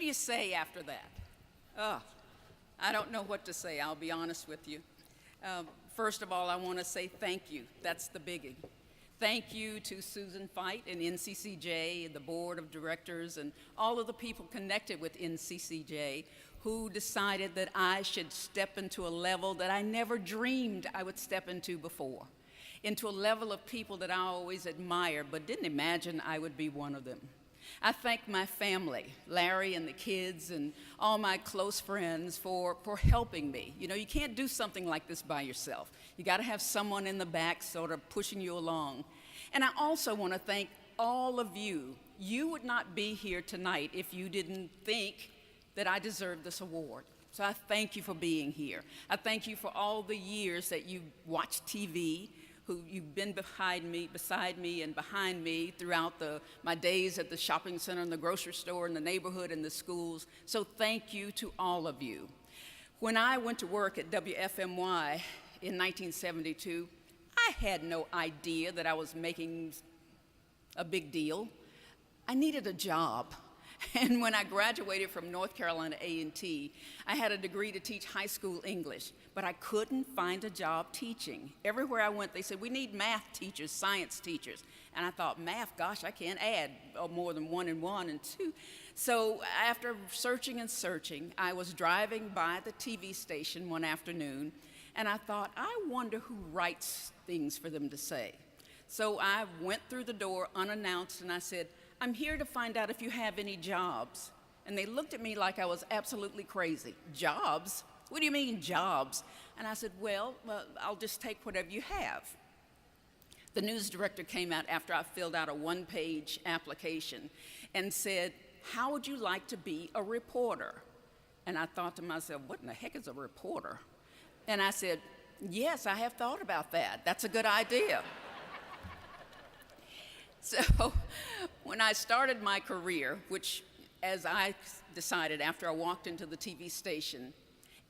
do you say after that? Oh, I don't know what to say, I'll be honest with you. First of all, I want to say thank you. That's the biggie. Thank you to Susan Fite and NCCJ, the board of directors, and all of the people connected with NCCJ who decided that I should step into a level that I never dreamed I would step into before, into a level of people that I always admired but didn't imagine I would be one of them. I thank my family, Larry and the kids and all my close friends for helping me. You know, you can't do something like this by yourself. You got to have someone in the back sort of pushing you along. And I also want to thank all of you. You would not be here tonight if you didn't think that I deserved this award. So I thank you for being here. I thank you for all the years that you watched TV, who you've been beside me and behind me throughout my days at the shopping center and the grocery store and the neighborhood and the schools. So thank you to all of you. When I went to work at WFMY in 1972, I had no idea that I was making a big deal. I needed a job. And when I graduated from North Carolina A&T, I had a degree to teach high school English, but I couldn't find a job teaching. Everywhere I went, they said, we need math teachers, science teachers. And I thought, math, gosh, I can't add more than 1 and 1 and 2. So after searching and searching, I was driving by the TV station one afternoon, and I thought, I wonder who writes things for them to say. So I went through the door unannounced, and I said, I'm here to find out if you have any jobs. And they looked at me like I was absolutely crazy. Jobs? What do you mean, jobs? And I said, well, I'll just take whatever you have. The news director came out after I filled out a one-page application and said, how would you like to be a reporter? And I thought to myself, what in the heck is a reporter? And I said, yes, I have thought about that. That's a good idea. So when I started my career, which as I decided after I walked into the TV station,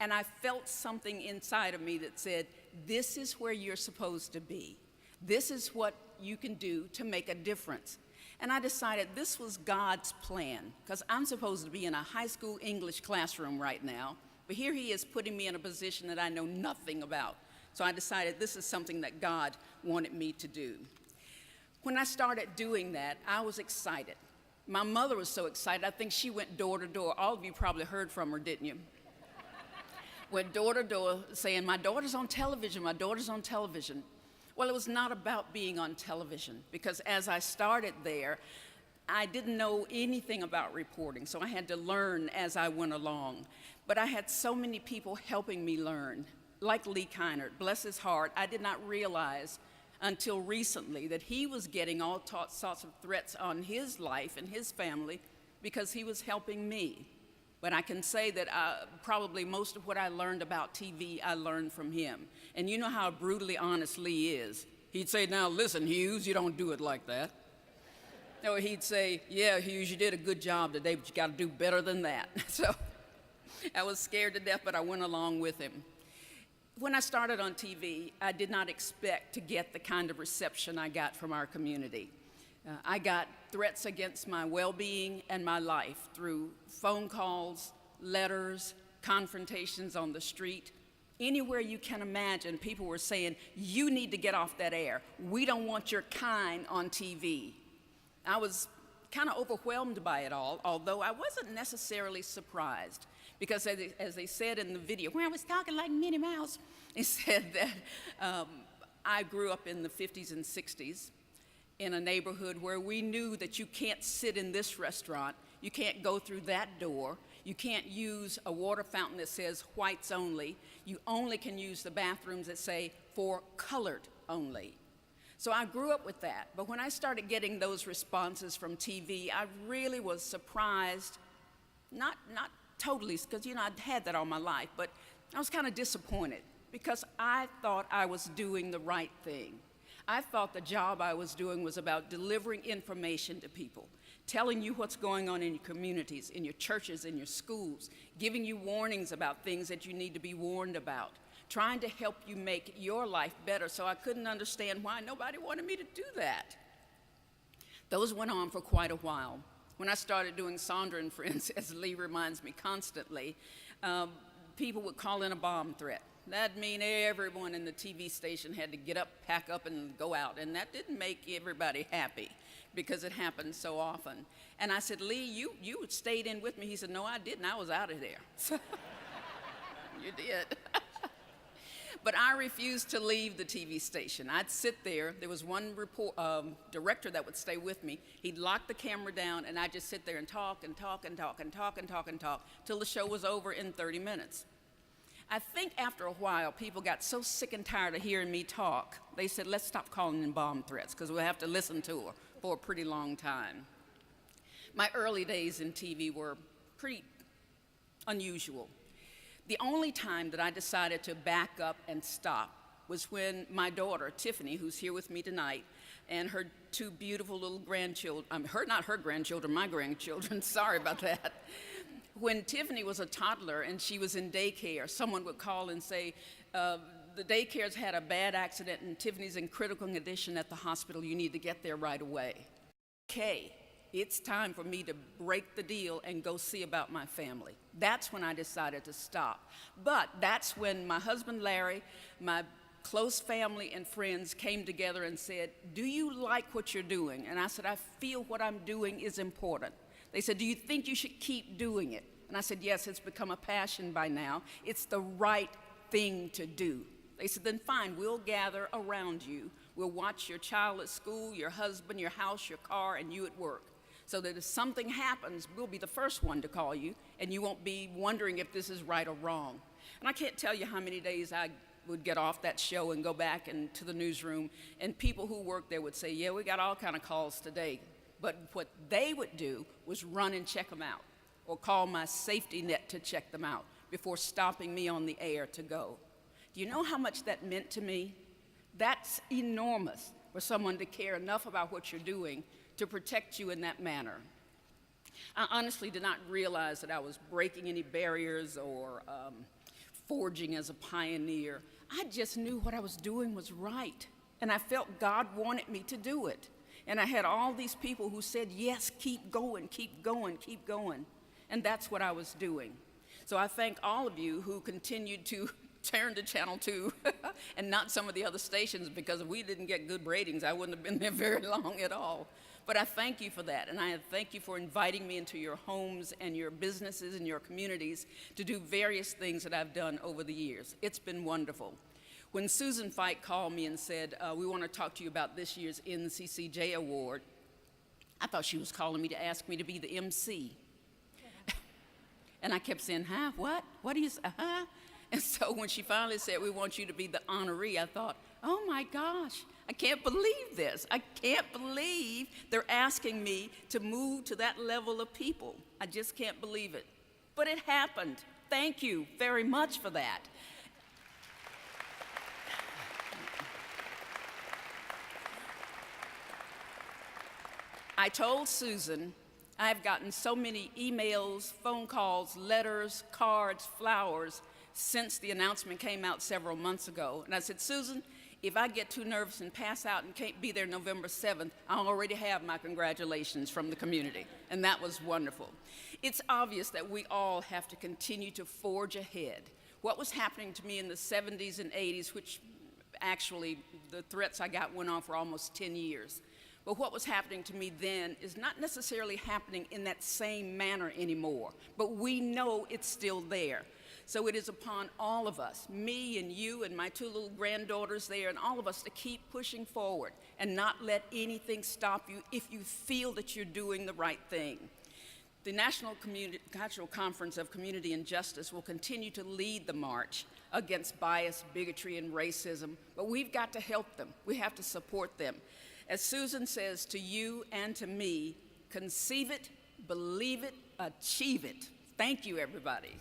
and I felt something inside of me that said, this is where you're supposed to be. This is what you can do to make a difference. And I decided this was God's plan, because I'm supposed to be in a high school English classroom right now, but here he is putting me in a position that I know nothing about. So I decided this is something that God wanted me to do. When I started doing that, I was excited. My mother was so excited, I think she went door to door. All of you probably heard from her, didn't you? Went door to door saying, my daughter's on television, my daughter's on television. Well, it was not about being on television, because as I started there, I didn't know anything about reporting, so I had to learn as I went along. But I had so many people helping me learn, like Lee Keinert, bless his heart. I did not realize until recently that he was getting all sorts of threats on his life and his family because he was helping me. But I can say that probably most of what I learned about TV, I learned from him. And you know how brutally honest Lee is. He'd say, now listen, Hughes, you don't do it like that. Or he'd say, yeah, Hughes, you did a good job today, but you got to do better than that. So I was scared to death, but I went along with him. When I started on TV, I did not expect to get the kind of reception I got from our community. I got threats against my well-being and my life through phone calls, letters, confrontations on the street. Anywhere you can imagine, people were saying, you need to get off that air. We don't want your kind on TV. I was kind of overwhelmed by it all, although I wasn't necessarily surprised. Because as they said in the video, where I was talking like Minnie Mouse, they said that I grew up in the 50s and 60s in a neighborhood where we knew that you can't sit in this restaurant, you can't go through that door, you can't use a water fountain that says whites only, you only can use the bathrooms that say for colored only. So I grew up with that, but when I started getting those responses from TV, I really was surprised, not totally, because you know I'd had that all my life, but I was kind of disappointed because I thought I was doing the right thing. I thought the job I was doing was about delivering information to people, telling you what's going on in your communities, in your churches, in your schools, giving you warnings about things that you need to be warned about, trying to help you make your life better. So I couldn't understand why nobody wanted me to do that. Those went on for quite a while. When I started doing Sandra and Friends, as Lee reminds me constantly, people would call in a bomb threat. That'd mean everyone in the TV station had to get up, pack up, and go out. And that didn't make everybody happy because it happened so often. And I said, Lee, you stayed in with me. He said, no, I didn't. I was out of there. You did. But I refused to leave the TV station. I'd sit there. There was one director that would stay with me. He'd lock the camera down, and I'd just sit there and talk and talk and talk and talk and talk and talk till the show was over in 30 minutes. I think after a while, people got so sick and tired of hearing me talk, they said, let's stop calling in bomb threats, because we'll have to listen to her for a pretty long time. My early days in TV were pretty unusual. The only time that I decided to back up and stop was when my daughter, Tiffany, who's here with me tonight, and her two beautiful little grandchildren, not her grandchildren, my grandchildren, sorry about that. When Tiffany was a toddler and she was in daycare, someone would call and say, the daycare's had a bad accident and Tiffany's in critical condition at the hospital, you need to get there right away. Okay. It's time for me to break the deal and go see about my family. That's when I decided to stop. But that's when my husband, Larry, my close family and friends came together and said, do you like what you're doing? And I said, I feel what I'm doing is important. They said, do you think you should keep doing it? And I said, yes, it's become a passion by now. It's the right thing to do. They said, then fine, we'll gather around you. We'll watch your child at school, your husband, your house, your car, and you at work. So that if something happens, we'll be the first one to call you, and you won't be wondering if this is right or wrong. And I can't tell you how many days I would get off that show and go back into the newsroom, and people who worked there would say, yeah, we got all kind of calls today. But what they would do was run and check them out, or call my safety net to check them out before stopping me on the air to go. Do you know how much that meant to me? That's enormous for someone to care enough about what you're doing to protect you in that manner. I honestly did not realize that I was breaking any barriers or forging as a pioneer. I just knew what I was doing was right, and I felt God wanted me to do it. And I had all these people who said, yes, keep going, keep going, keep going. And that's what I was doing. So I thank all of you who continued to turn to Channel 2 and not some of the other stations, because if we didn't get good ratings, I wouldn't have been there very long at all. But I thank you for that, and I thank you for inviting me into your homes and your businesses and your communities to do various things that I've done over the years. It's been wonderful. When Susan Fite called me and said, we want to talk to you about this year's NCCJ Award, I thought she was calling me to ask me to be the MC. And I kept saying, huh, what? What do you say, huh? And so when she finally said, we want you to be the honoree, I thought, oh my gosh, I can't believe this. I can't believe they're asking me to move to that level of people. I just can't believe it. But it happened. Thank you very much for that. I told Susan, I've gotten so many emails, phone calls, letters, cards, flowers since the announcement came out several months ago. And I said, Susan, if I get too nervous and pass out and can't be there November 7th, I already have my congratulations from the community. And that was wonderful. It's obvious that we all have to continue to forge ahead. What was happening to me in the 70s and 80s, which actually the threats I got went on for almost 10 years. But what was happening to me then is not necessarily happening in that same manner anymore. But we know it's still there. So it is upon all of us, me and you and my two little granddaughters there, and all of us to keep pushing forward and not let anything stop you if you feel that you're doing the right thing. The National Conference of Community and Justice will continue to lead the march against bias, bigotry, and racism, but we've got to help them. We have to support them. As Susan says to you and to me, conceive it, believe it, achieve it. Thank you, everybody.